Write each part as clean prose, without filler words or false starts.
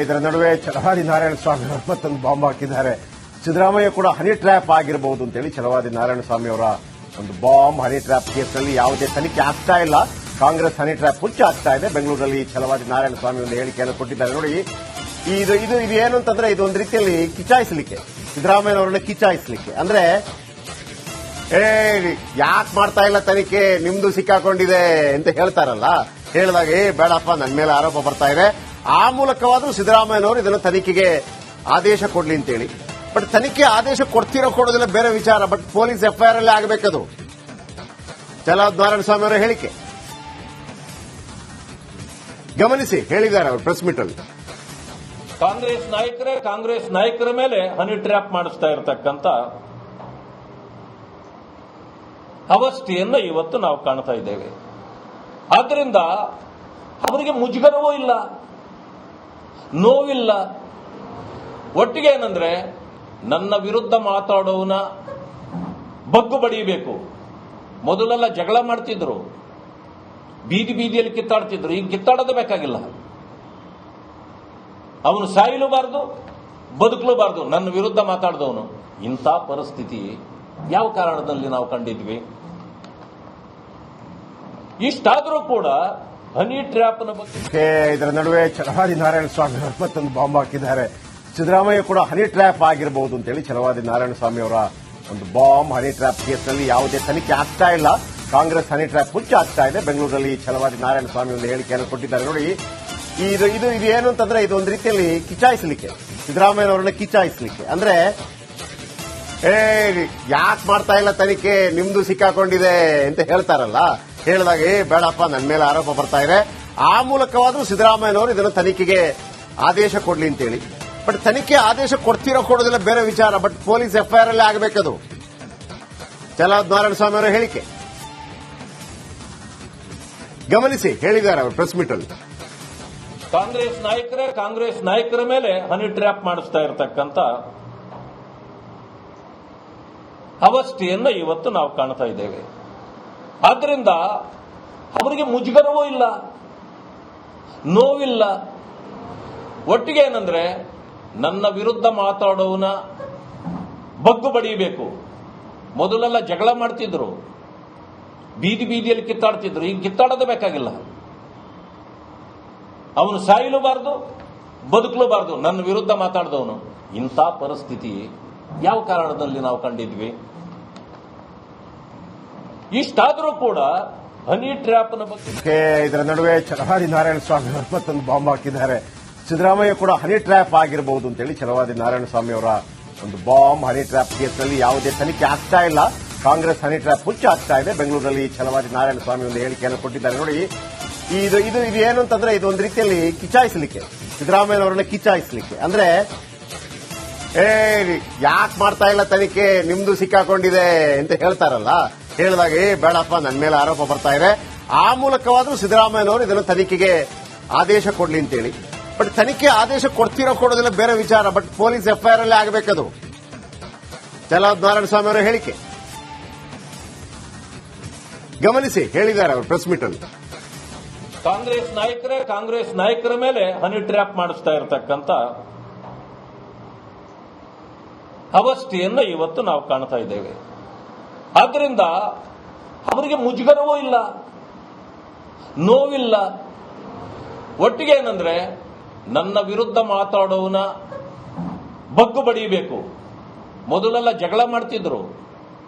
ಇದರ ನಡುವೆ ಛಲವಾದಿ ನಾರಾಯಣ ಸ್ವಾಮಿ ಅವರು ಮತ್ತೊಂದು ಬಾಂಬ್ ಹಾಕಿದ್ದಾರೆ. ಸಿದ್ದರಾಮಯ್ಯ ಕೂಡ ಹನಿ ಟ್ರ್ಯಾಪ್ ಆಗಿರಬಹುದು ಅಂತೇಳಿ ಛಲವಾದಿ ನಾರಾಯಣ ಸ್ವಾಮಿ ಅವರ ಒಂದು ಬಾಂಬ್ ಹನಿ ಟ್ರ್ಯಾಪ್ ಕೇಸ್ನಲ್ಲಿ ಯಾವುದೇ ತನಿಖೆ ಆಗ್ತಾ ಇಲ್ಲ. ಕಾಂಗ್ರೆಸ್ ಹನಿ ಟ್ರ್ಯಾಪ್ ಹುಚ್ಚ ಆಗ್ತಾ ಇದೆ. ಬೆಂಗಳೂರಲ್ಲಿ ಛಲವಾದಿ ನಾರಾಯಣ ಸ್ವಾಮಿ ಒಂದು ಹೇಳಿಕೆಯನ್ನು ಕೊಟ್ಟಿದ್ದಾರೆ. ನೋಡಿ, ಇದು ಏನು ಅಂತಂದ್ರೆ ಇದು ಒಂದು ರೀತಿಯಲ್ಲಿ ಕಿಚಾಯಿಸಲಿಕ್ಕೆ, ಸಿದ್ದರಾಮಯ್ಯನವರನ್ನ ಕಿಚಾಯಿಸಲಿಕ್ಕೆ. ಅಂದ್ರೆ ಯಾಕೆ ಮಾಡ್ತಾ ಇಲ್ಲ ತನಿಖೆ, ನಿಮ್ದು ಸಿಕ್ಕಾಕೊಂಡಿದೆ ಅಂತ ಹೇಳ್ತಾರಲ್ಲ, ಹೇಳಿದಾಗ ಬೇಡಪ್ಪ ನನ್ನ ಮೇಲೆ ಆರೋಪ ಬರ್ತಾ ಇದೆ, ಆ ಮೂಲಕವಾದ್ರೂ ಸಿದ್ದರಾಮಯ್ಯನವರು ಇದನ್ನು ತನಿಖೆಗೆ ಆದೇಶ ಕೊಡ್ಲಿ ಅಂತೇಳಿ. ಬಟ್ ತನಿಖೆ ಆದೇಶ ಕೊಡೋದಿಲ್ಲ ಬೇರೆ ವಿಚಾರ, ಬಟ್ ಪೊಲೀಸ್ ಎಫ್ಐಆರ್ ಅಲ್ಲೇ ಆಗಬೇಕದು. ಛಲವಾದಿ ನಾರಾಯಣ ಸ್ವಾಮಿ ಅವರ ಹೇಳಿಕೆ ಗಮನಿಸಿ, ಹೇಳಿದ್ದಾರೆ ಅವರು ಪ್ರೆಸ್ ಮೀಟ್ ಅಲ್ಲಿ. ಕಾಂಗ್ರೆಸ್ ನಾಯಕರ ಮೇಲೆ ಹನಿ ಟ್ರ್ಯಾಪ್ ಮಾಡಿಸ್ತಾ ಇರತಕ್ಕಂತ ಅವಸ್ಥೆಯನ್ನು ಇವತ್ತು ನಾವು ಕಾಣ್ತಾ ಇದ್ದೇವೆ. ಆದ್ರಿಂದ ಅವರಿಗೆ ಮುಜುಗರವೂ ಇಲ್ಲ, ನೋವಿಲ್ಲ. ಒಟ್ಟಿಗೆ ಏನಂದ್ರೆ ನನ್ನ ವಿರುದ್ಧ ಮಾತಾಡೋವನ ಬಗ್ಗು ಬಡಿಯಬೇಕು. ಮೊದಲೆಲ್ಲ ಜಗಳ ಮಾಡ್ತಿದ್ರು, ಬೀದಿಯಲ್ಲಿ ಕಿತ್ತಾಡ್ತಿದ್ರು. ಈಗ ಕಿತ್ತಾಡೋದು ಬೇಕಾಗಿಲ್ಲ. ಅವನು ಸಾಯಲೂಬಾರ್ದು, ಬದುಕಲೂಬಾರ್ದು, ನನ್ನ ವಿರುದ್ಧ ಮಾತಾಡಿದವನು. ಇಂಥ ಪರಿಸ್ಥಿತಿ ಯಾವ ಕಾರಣದಲ್ಲಿ ನಾವು ಕಂಡಿದ್ವಿ? ಇಷ್ಟಾದರೂ ಕೂಡ ಹನಿ ಟ್ರ್ಯಾಪ್ನ ಬಗ್ಗೆ ಇದರ ನಡುವೆ ಛಲವಾದಿ ನಾರಾಯಣ ಸ್ವಾಮಿ ಅವರು ಮತ್ತೊಂದು ಬಾಂಬ್ ಹಾಕಿದ್ದಾರೆ. ಸಿದ್ದರಾಮಯ್ಯ ಕೂಡ ಹನಿ ಟ್ರ್ಯಾಪ್ ಆಗಿರಬಹುದು ಅಂತೇಳಿ ಛಲವಾದಿ ನಾರಾಯಣ ಸ್ವಾಮಿ ಅವರ ಒಂದು ಬಾಂಬ್ ಹನಿ ಟ್ರ್ಯಾಪ್ ಕೇಸ್ನಲ್ಲಿ ಯಾವುದೇ ತನಿಖೆ ಆಗ್ತಾ ಇಲ್ಲ. ಕಾಂಗ್ರೆಸ್ ಹನಿ ಟ್ರ್ಯಾಪ್ ಹುಚ್ಚ ಆಗ್ತಾ ಇದೆ. ಬೆಂಗಳೂರಲ್ಲಿ ಛಲವಾದಿ ನಾರಾಯಣ ಸ್ವಾಮಿ ಒಂದು ಹೇಳಿಕೆಯನ್ನು ಕೊಟ್ಟಿದ್ದಾರೆ. ನೋಡಿ, ಇದು ಏನು ಅಂತಂದ್ರೆ ಇದು ಒಂದು ರೀತಿಯಲ್ಲಿ ಕಿಚಾಯಿಸಲಿಕ್ಕೆ, ಸಿದ್ದರಾಮಯ್ಯನವರನ್ನ ಕಿಚಾಯಿಸಲಿಕ್ಕೆ. ಅಂದ್ರೆ ಯಾಕೆ ಮಾಡ್ತಾ ಇಲ್ಲ ತನಿಖೆ, ನಿಮ್ದು ಸಿಕ್ಕಾಕೊಂಡಿದೆ ಅಂತ ಹೇಳ್ತಾರಲ್ಲ, ಹೇಳಿದಾಗ ಬೇಡಪ್ಪ ನನ್ನ ಮೇಲೆ ಆರೋಪ ಬರ್ತಾ ಇದೆ, ಆ ಮೂಲಕವಾದ್ರೂ ಸಿದ್ದರಾಮಯ್ಯನವರು ಇದನ್ನು ತನಿಖೆಗೆ ಆದೇಶ ಕೊಡ್ಲಿ ಅಂತೇಳಿ. ಬಟ್ ತನಿಖೆ ಆದೇಶ ಕೊಡೋದಿಲ್ಲ ಬೇರೆ ವಿಚಾರ, ಬಟ್ ಪೊಲೀಸ್ ಎಫ್ಐಆರ್ ಅಲ್ಲೇ ಆಗಬೇಕದು. ಛಲವಾದಿ ನಾರಾಯಣ ಸ್ವಾಮಿ ಅವರ ಹೇಳಿಕೆ ಗಮನಿಸಿ, ಹೇಳಿದ್ದಾರೆ ಅವರು ಪ್ರೆಸ್ ಮೀಟ್ ಅಲ್ಲಿ. ಕಾಂಗ್ರೆಸ್ ನಾಯಕರ ಮೇಲೆ ಹನಿ ಟ್ರ್ಯಾಪ್ ಮಾಡಿಸ್ತಾ ಇರತಕ್ಕಂತ ಅವಸ್ಥೆಯನ್ನು ಇವತ್ತು ನಾವು ಕಾಣ್ತಾ ಇದ್ದೇವೆ. ಆದ್ರಿಂದ ಅವರಿಗೆ ಮುಜುಗರವೂ ಇಲ್ಲ, ನೋವಿಲ್ಲ. ಒಟ್ಟಿಗೆ ಏನಂದ್ರೆ ನನ್ನ ವಿರುದ್ಧ ಮಾತಾಡೋವನ ಬಗ್ಗು ಬಡಿಯಬೇಕು. ಮೊದಲೆಲ್ಲ ಜಗಳ ಮಾಡ್ತಿದ್ರು, ಬೀದಿಯಲ್ಲಿ ಕಿತ್ತಾಡ್ತಿದ್ರು. ಈಗ ಕಿತ್ತಾಡೋದು ಬೇಕಾಗಿಲ್ಲ. ಅವನು ಸಾಯಲೂಬಾರ್ದು, ಬದುಕಲೂಬಾರ್ದು, ನನ್ನ ವಿರುದ್ಧ ಮಾತಾಡಿದವನು. ಇಂಥ ಪರಿಸ್ಥಿತಿ ಯಾವ ಕಾರಣದಲ್ಲಿ ನಾವು ಕಂಡಿದ್ವಿ? ಇಷ್ಟಾದರೂ ಕೂಡ ಹನಿ ಟ್ರ್ಯಾಪ್ನ ಬಗ್ಗೆ ಇದರ ನಡುವೆ ಛಲವಾದಿ ನಾರಾಯಣ ಸ್ವಾಮಿ ಅವರು ಮತ್ತೊಂದು ಬಾಂಬ್ ಹಾಕಿದ್ದಾರೆ. ಸಿದ್ದರಾಮಯ್ಯ ಕೂಡ ಹನಿ ಟ್ರ್ಯಾಪ್ ಆಗಿರಬಹುದು ಅಂತೇಳಿ ಛಲವಾದಿ ನಾರಾಯಣ ಸ್ವಾಮಿ ಅವರ ಒಂದು ಬಾಂಬ್ ಹನಿ ಟ್ರ್ಯಾಪ್ ಕೇಸ್ನಲ್ಲಿ ಯಾವುದೇ ತನಿಖೆ ಆಗ್ತಾ ಇಲ್ಲ. ಕಾಂಗ್ರೆಸ್ ಹನಿ ಟ್ರ್ಯಾಪ್ ಹುಚ್ಚ ಆಗ್ತಾ ಇದೆ. ಬೆಂಗಳೂರಲ್ಲಿ ಛಲವಾದಿ ನಾರಾಯಣ ಸ್ವಾಮಿ ಒಂದು ಹೇಳಿಕೆಯನ್ನು ಕೊಟ್ಟಿದ್ದಾರೆ. ನೋಡಿ, ಇದು ಏನು ಅಂತಂದ್ರೆ ಇದು ಒಂದು ರೀತಿಯಲ್ಲಿ ಕಿಚಾಯಿಸಲಿಕ್ಕೆ, ಸಿದ್ದರಾಮಯ್ಯನವರನ್ನ ಕಿಚಾಯಿಸಲಿಕ್ಕೆ. ಅಂದ್ರೆ ಯಾಕೆ ಮಾಡ್ತಾ ಇಲ್ಲ ತನಿಖೆ, ನಿಮ್ದು ಸಿಕ್ಕಾಕೊಂಡಿದೆ ಅಂತ ಹೇಳ್ತಾರಲ್ಲ, ಹೇಳಿದಾಗ ಬೇಡಪ್ಪ ನನ್ನ ಮೇಲೆ ಆರೋಪ ಬರ್ತಾ ಇದೆ, ಆ ಮೂಲಕವಾದ್ರೂ ಸಿದ್ದರಾಮಯ್ಯನವರು ಇದನ್ನು ತನಿಖೆಗೆ ಆದೇಶ ಕೊಡ್ಲಿ ಅಂತೇಳಿ. ಬಟ್ ತನಿಖೆ ಆದೇಶ ಕೊಡೋದಿಲ್ಲ ಬೇರೆ ವಿಚಾರ, ಬಟ್ ಪೊಲೀಸ್ ಎಫ್ಐಆರ್ ಅಲ್ಲೇ ಆಗಬೇಕದು. ಛಲವಾದಿ ನಾರಾಯಣ ಸ್ವಾಮಿ ಅವರ ಹೇಳಿಕೆ ಗಮನಿಸಿ, ಹೇಳಿದ್ದಾರೆ ಅವರು ಪ್ರೆಸ್ ಮೀಟ್ ಅಲ್ಲಿ. ಕಾಂಗ್ರೆಸ್ ನಾಯಕರ ಮೇಲೆ ಹನಿ ಟ್ರ್ಯಾಪ್ ಮಾಡಿಸ್ತಾ ಇರತಕ್ಕಂತ ಅವಸ್ಥೆಯನ್ನು ಇವತ್ತು ನಾವು ಕಾಣ್ತಾ ಇದ್ದೇವೆ. ಆದ್ರಿಂದ ಅವರಿಗೆ ಮುಜುಗರವೂ ಇಲ್ಲ, ನೋವಿಲ್ಲ. ಒಟ್ಟಿಗೆ ಏನಂದ್ರೆ ನನ್ನ ವಿರುದ್ಧ ಮಾತಾಡೋವನ ಬಗ್ಗು ಬಡಿಯಬೇಕು. ಮೊದಲೆಲ್ಲ ಜಗಳ ಮಾಡ್ತಿದ್ರು,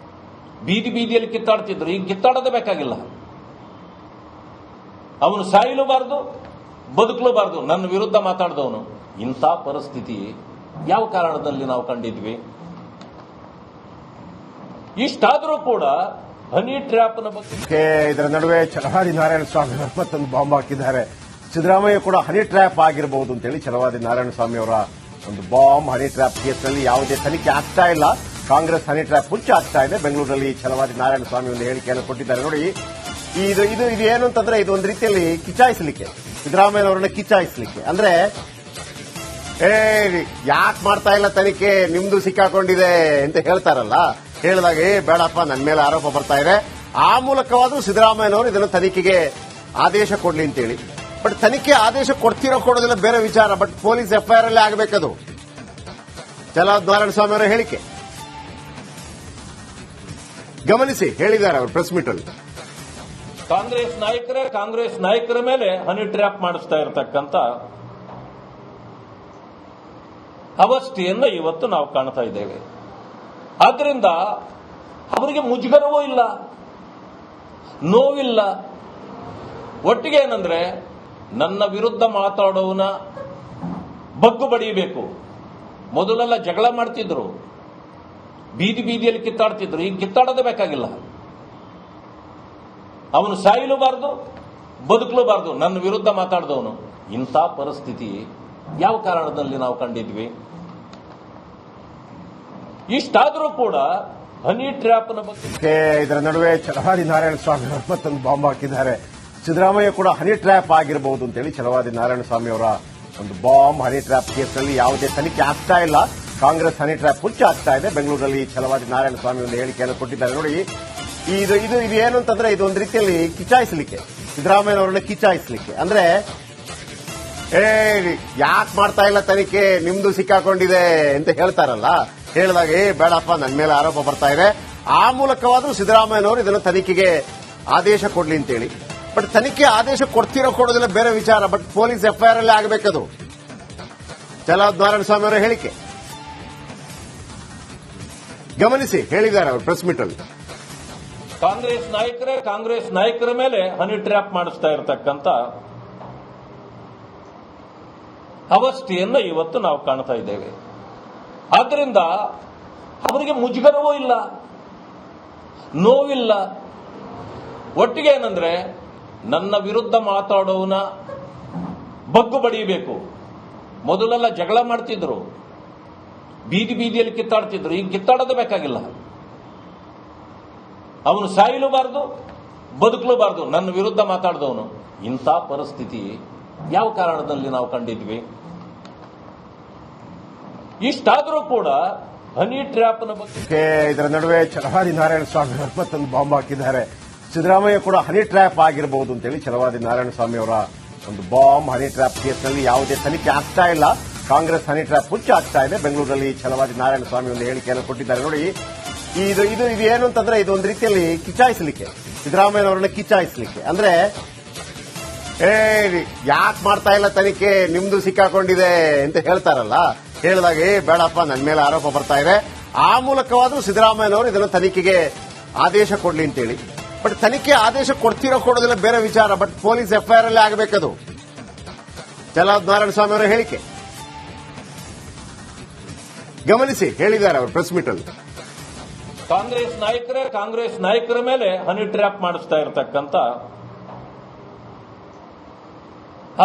ಬೀದಿಯಲ್ಲಿ ಕಿತ್ತಾಡ್ತಿದ್ರು. ಈಗ ಕಿತ್ತಾಡೋದು ಬೇಕಾಗಿಲ್ಲ. ಅವನು ಸಾಯಲೂಬಾರ್ದು, ಬದುಕಲೂಬಾರ್ದು, ನನ್ನ ವಿರುದ್ಧ ಮಾತಾಡಿದವನು. ಇಂಥ ಪರಿಸ್ಥಿತಿ ಯಾವ ಕಾರಣದಲ್ಲಿ ನಾವು ಕಂಡಿದ್ವಿ? ಇಷ್ಟಾದರೂ ಕೂಡ ಹನಿ ಟ್ರ್ಯಾಪ್ನ ಬಗ್ಗೆ ಇದರ ನಡುವೆ ಛಲವಾದಿ ನಾರಾಯಣ ಸ್ವಾಮಿ ಅವರು ಮತ್ತೊಂದು ಬಾಂಬ್ ಹಾಕಿದ್ದಾರೆ. ಸಿದ್ದರಾಮಯ್ಯ ಕೂಡ ಹನಿ ಟ್ರ್ಯಾಪ್ ಆಗಿರಬಹುದು ಅಂತೇಳಿ ಛಲವಾದಿ ನಾರಾಯಣ ಸ್ವಾಮಿ ಅವರ ಒಂದು ಬಾಂಬ್ ಹನಿ ಟ್ರ್ಯಾಪ್ ಕೇಸ್ನಲ್ಲಿ ಯಾವುದೇ ತನಿಖೆ ಆಗ್ತಾ ಇಲ್ಲ. ಕಾಂಗ್ರೆಸ್ ಹನಿ ಟ್ರ್ಯಾಪ್ ಹುಚ್ಚ ಆಗ್ತಾ ಇದೆ. ಬೆಂಗಳೂರಲ್ಲಿ ಛಲವಾದಿ ನಾರಾಯಣ ಸ್ವಾಮಿ ಒಂದು ಹೇಳಿಕೆಯನ್ನು ಕೊಟ್ಟಿದ್ದಾರೆ. ನೋಡಿ, ಇದು ಏನು ಅಂತಂದ್ರೆ ಇದು ಒಂದು ರೀತಿಯಲ್ಲಿ ಕಿಚಾಯಿಸಲಿಕ್ಕೆ, ಸಿದ್ದರಾಮಯ್ಯನವರನ್ನ ಕಿಚಾಯಿಸಲಿಕ್ಕೆ. ಅಂದ್ರೆ ಯಾಕೆ ಮಾಡ್ತಾ ಇಲ್ಲ ತನಿಖೆ, ನಿಮ್ದು ಸಿಕ್ಕಾಕೊಂಡಿದೆ ಅಂತ ಹೇಳ್ತಾರಲ್ಲ, ಹೇಳಿದಾಗ ಬೇಡಪ್ಪ ನನ್ನ ಮೇಲೆ ಆರೋಪ ಬರ್ತಾ ಇದೆ, ಆ ಮೂಲಕವಾದ್ರೂ ಸಿದ್ದರಾಮಯ್ಯನವರು ಇದನ್ನು ತನಿಖೆಗೆ ಆದೇಶ ಕೊಡ್ಲಿ ಅಂತೇಳಿ. ಬಟ್ ತನಿಖೆ ಆದೇಶ ಕೊಡೋದಿಲ್ಲ ಬೇರೆ ವಿಚಾರ. ಬಟ್ ಪೊಲೀಸ್ ಎಫ್ಐಆರ್ ಅಲ್ಲೇ ಆಗಬೇಕದು. ಚಲವಾದಿ ನಾರಾಯಣಸ್ವಾಮಿ ಅವರ ಹೇಳಿಕೆ ಗಮನಿಸಿ, ಹೇಳಿದ್ದಾರೆ ಅವರು ಪ್ರೆಸ್ ಮೀಟ್ ಅಲ್ಲಿ. ಕಾಂಗ್ರೆಸ್ ನಾಯಕರ ಮೇಲೆ ಹನಿ ಟ್ರ್ಯಾಪ್ ಮಾಡಿಸ್ತಾ ಇರತಕ್ಕಂತ ಅವಸ್ಥೆಯನ್ನ ಇವತ್ತು ನಾವು ಕಾಣ್ತಾ ಇದ್ದೇವೆ. ಆದ್ರಿಂದ ಅವರಿಗೆ ಮುಜುಗರವೂ ಇಲ್ಲ, ನೋವಿಲ್ಲ. ಒಟ್ಟಿಗೆ ಏನಂದ್ರೆ ನನ್ನ ವಿರುದ್ಧ ಮಾತಾಡೋವನ ಬಗ್ಗು ಬಡಿಯಬೇಕು. ಮೊದಲೆಲ್ಲ ಜಗಳ ಮಾಡ್ತಿದ್ರು, ಬೀದಿಯಲ್ಲಿ ಕಿತ್ತಾಡ್ತಿದ್ರು. ಈಗ ಕಿತ್ತಾಡೋದೇ ಬೇಕಾಗಿಲ್ಲ. ಅವನು ಸಾಯಲೂಬಾರ್ದು, ಬದುಕಲೂಬಾರ್ದು. ನನ್ನ ವಿರುದ್ಧ ಮಾತಾಡಿದವನು. ಇಂಥ ಪರಿಸ್ಥಿತಿ ಯಾವ ಕಾರಣದಲ್ಲಿ ನಾವು ಕಂಡಿದ್ವಿ? ಇಷ್ಟಾದರೂ ಕೂಡ ಹನಿ ಟ್ರ್ಯಾಪ್ನ ಬಗ್ಗೆ ಇದರ ನಡುವೆ ಚಲವಾದಿ ನಾರಾಯಣಸ್ವಾಮಿ ಅವರು ಮತ್ತೊಂದು ಬಾಂಬ್ ಹಾಕಿದ್ದಾರೆ. ಸಿದ್ದರಾಮಯ್ಯ ಕೂಡ ಹನಿ ಟ್ರ್ಯಾಪ್ ಆಗಿರಬಹುದು ಅಂತೇಳಿ ಚಲವಾದಿ ನಾರಾಯಣಸ್ವಾಮಿ ಅವರ ಒಂದು ಬಾಂಬ್ ಹನಿ ಟ್ರ್ಯಾಪ್ ಕೇಸ್ನಲ್ಲಿ ಯಾವುದೇ ತನಿಖೆ ಆಗ್ತಾ ಇಲ್ಲ. ಕಾಂಗ್ರೆಸ್ ಹನಿ ಟ್ರ್ಯಾಪ್ ಹುಚ್ಚ ಆಗ್ತಾ ಇದೆ. ಬೆಂಗಳೂರಲ್ಲಿ ಚಲವಾದಿ ನಾರಾಯಣಸ್ವಾಮಿ ಒಂದು ಹೇಳಿಕೆಯನ್ನು ಕೊಟ್ಟಿದ್ದಾರೆ. ನೋಡಿ, ಇದು ಏನು ಅಂತಂದ್ರೆ ಇದೊಂದು ರೀತಿಯಲ್ಲಿ ಕಿಚಾಯಿಸಲಿಕ್ಕೆ, ಸಿದ್ದರಾಮಯ್ಯನವರನ್ನ ಕಿಚಾಯಿಸಲಿಕ್ಕೆ. ಅಂದ್ರೆ ಯಾಕೆ ಮಾಡ್ತಾ ಇಲ್ಲ ತನಿಖೆ, ನಿಮ್ದು ಸಿಕ್ಕಾಕೊಂಡಿದೆ ಅಂತ ಹೇಳ್ತಾರಲ್ಲ. ಹೇಳಿದಾಗ ಬೇಡಪ್ಪ, ನನ್ನ ಮೇಲೆ ಆರೋಪ ಬರ್ತಾ ಇದೆ, ಆ ಮೂಲಕವಾದ್ರೂ ಸಿದ್ದರಾಮಯ್ಯನವರು ಇದನ್ನು ತನಿಖೆಗೆ ಆದೇಶ ಕೊಡ್ಲಿ ಅಂತೇಳಿ. ಬಟ್ ತನಿಖೆ ಆದೇಶ ಕೊಡೋದಿಲ್ಲ ಬೇರೆ ವಿಚಾರ. ಬಟ್ ಪೊಲೀಸ್ ಎಫ್ಐಆರ್ ಅಲ್ಲೇ ಆಗಬೇಕದು. ಚಲವಾದಿ ನಾರಾಯಣಸ್ವಾಮಿ ಅವರ ಹೇಳಿಕೆ ಗಮನಿಸಿ, ಹೇಳಿದ್ದಾರೆ ಅವರು ಪ್ರೆಸ್ ಮೀಟ್ ಅಲ್ಲಿ. ಕಾಂಗ್ರೆಸ್ ನಾಯಕರ ಮೇಲೆ ಹನಿ ಟ್ರ್ಯಾಪ್ ಮಾಡಿಸ್ತಾ ಇರತಕ್ಕಂತ ಅವಸ್ಥೆಯನ್ನ ಇವತ್ತು ನಾವು ಕಾಣ್ತಾ ಇದ್ದೇವೆ. ಆದ್ರಿಂದ ಅವರಿಗೆ ಮುಜುಗರವೂ ಇಲ್ಲ, ನೋವಿಲ್ಲ. ಒಟ್ಟಿಗೆ ಏನಂದ್ರೆ ನನ್ನ ವಿರುದ್ಧ ಮಾತಾಡೋವನ ಬಗ್ಗು ಬಡಿಯಬೇಕು. ಮೊದಲೆಲ್ಲ ಜಗಳ ಮಾಡ್ತಿದ್ರು, ಬೀದಿಯಲ್ಲಿ ಕಿತ್ತಾಡ್ತಿದ್ರು. ಈಗ ಕಿತ್ತಾಡೋದೇ ಬೇಕಾಗಿಲ್ಲ. ಅವನು ಸಾಯಲೂಬಾರ್ದು, ಬದುಕಲೂಬಾರ್ದು. ನನ್ನ ವಿರುದ್ಧ ಮಾತಾಡಿದವನು. ಇಂಥ ಪರಿಸ್ಥಿತಿ ಯಾವ ಕಾರಣದಲ್ಲಿ ನಾವು ಕಂಡಿದ್ವಿ? ಇಷ್ಟಾದರೂ ಕೂಡ ಹನಿ ಟ್ರ್ಯಾಪ್ನ ಬಗ್ಗೆ ಇದರ ನಡುವೆ ಚಲವಾದಿ ನಾರಾಯಣಸ್ವಾಮಿ ಅವರು ಮತ್ತೊಂದು ಬಾಂಬ್ ಹಾಕಿದ್ದಾರೆ. ಸಿದ್ದರಾಮಯ್ಯ ಕೂಡ ಹನಿ ಟ್ರ್ಯಾಪ್ ಆಗಿರಬಹುದು ಅಂತೇಳಿ ಚಲವಾದಿ ನಾರಾಯಣಸ್ವಾಮಿ ಅವರ ಒಂದು ಬಾಂಬ್ ಹನಿ ಟ್ರ್ಯಾಪ್ ಕೇಸ್ನಲ್ಲಿ ಯಾವುದೇ ತನಿಖೆ ಆಗ್ತಾ ಇಲ್ಲ. ಕಾಂಗ್ರೆಸ್ ಹನಿ ಟ್ರ್ಯಾಪ್ ಹುಚ್ಚ ಆಗ್ತಾ ಇದೆ. ಬೆಂಗಳೂರಲ್ಲಿ ಚಲವಾದಿ ನಾರಾಯಣಸ್ವಾಮಿ ಒಂದು ಹೇಳಿಕೆಯನ್ನು ಕೊಟ್ಟಿದ್ದಾರೆ. ನೋಡಿ, ಇದು ಏನು ಅಂತಂದ್ರೆ ಇದೊಂದು ರೀತಿಯಲ್ಲಿ ಕಿಚಾಯಿಸಲಿಕ್ಕೆ, ಸಿದ್ದರಾಮಯ್ಯನವರನ್ನ ಕಿಚಾಯಿಸಲಿಕ್ಕೆ. ಅಂದ್ರೆ ಯಾಕೆ ಮಾಡ್ತಾ ಇಲ್ಲ ತನಿಖೆ, ನಿಮ್ದು ಸಿಕ್ಕಾಕೊಂಡಿದೆ ಅಂತ ಹೇಳ್ತಾರಲ್ಲ. ಹೇಳಿದಾಗ ಬೇಡಪ್ಪ, ನನ್ನ ಮೇಲೆ ಆರೋಪ ಬರ್ತಾ ಇದೆ, ಆ ಮೂಲಕವಾದ್ರೂ ಸಿದ್ದರಾಮಯ್ಯನವರು ಇದನ್ನು ತನಿಖೆಗೆ ಆದೇಶ ಕೊಡ್ಲಿ ಅಂತೇಳಿ. ಬಟ್ ತನಿಖೆ ಆದೇಶ ಕೊಡೋದಿಲ್ಲ ಬೇರೆ ವಿಚಾರ. ಬಟ್ ಪೊಲೀಸ್ ಎಫ್ಐಆರ್ ಅಲ್ಲೇ ಆಗಬೇಕದು. ಚಲವಾದಿ ನಾರಾಯಣಸ್ವಾಮಿ ಅವರ ಹೇಳಿಕೆ ಗಮನಿಸಿ, ಹೇಳಿದ್ದಾರೆ ಅವರು ಪ್ರೆಸ್ ಮೀಟ್ ಅಲ್ಲಿ. ಕಾಂಗ್ರೆಸ್ ನಾಯಕರ ಮೇಲೆ ಹನಿ ಟ್ರ್ಯಾಪ್ ಮಾಡಿಸ್ತಾ ಇರತಕ್ಕಂತ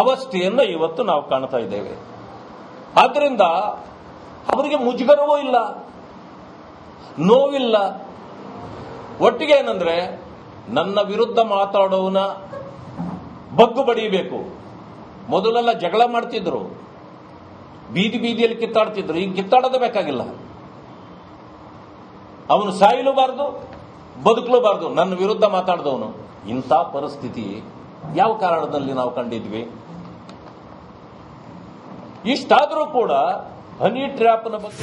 ಅವಸ್ಥೆಯನ್ನ ಇವತ್ತು ನಾವು ಕಾಣ್ತಾ ಇದ್ದೇವೆ. ಆದ್ರಿಂದ ಅವರಿಗೆ ಮುಜುಗರವೂ ಇಲ್ಲ, ನೋವಿಲ್ಲ. ಒಟ್ಟಿಗೆ ಏನಂದ್ರೆ ನನ್ನ ವಿರುದ್ಧ ಮಾತಾಡೋವನ ಬಗ್ಗು ಬಡಿಯಬೇಕು. ಮೊದಲೆಲ್ಲ ಜಗಳ ಮಾಡ್ತಿದ್ರು, ಬೀದಿಯಲ್ಲಿ ಕಿತ್ತಾಡ್ತಿದ್ರು. ಈಗ ಕಿತ್ತಾಡೋದೇ ಬೇಕಾಗಿಲ್ಲ. ಅವನು ಸಾಯಲೂಬಾರ್ದು, ಬದುಕಲೂಬಾರ್ದು. ನನ್ನ ವಿರುದ್ಧ ಮಾತಾಡಿದವನು. ಇಂಥ ಪರಿಸ್ಥಿತಿ ಯಾವ ಕಾರಣದಲ್ಲಿ ನಾವು ಕಂಡಿದ್ವಿ? ಇಷ್ಟಾದರೂ ಕೂಡ ಹನಿ ಟ್ರ್ಯಾಪ್ನ ಬಗ್ಗೆ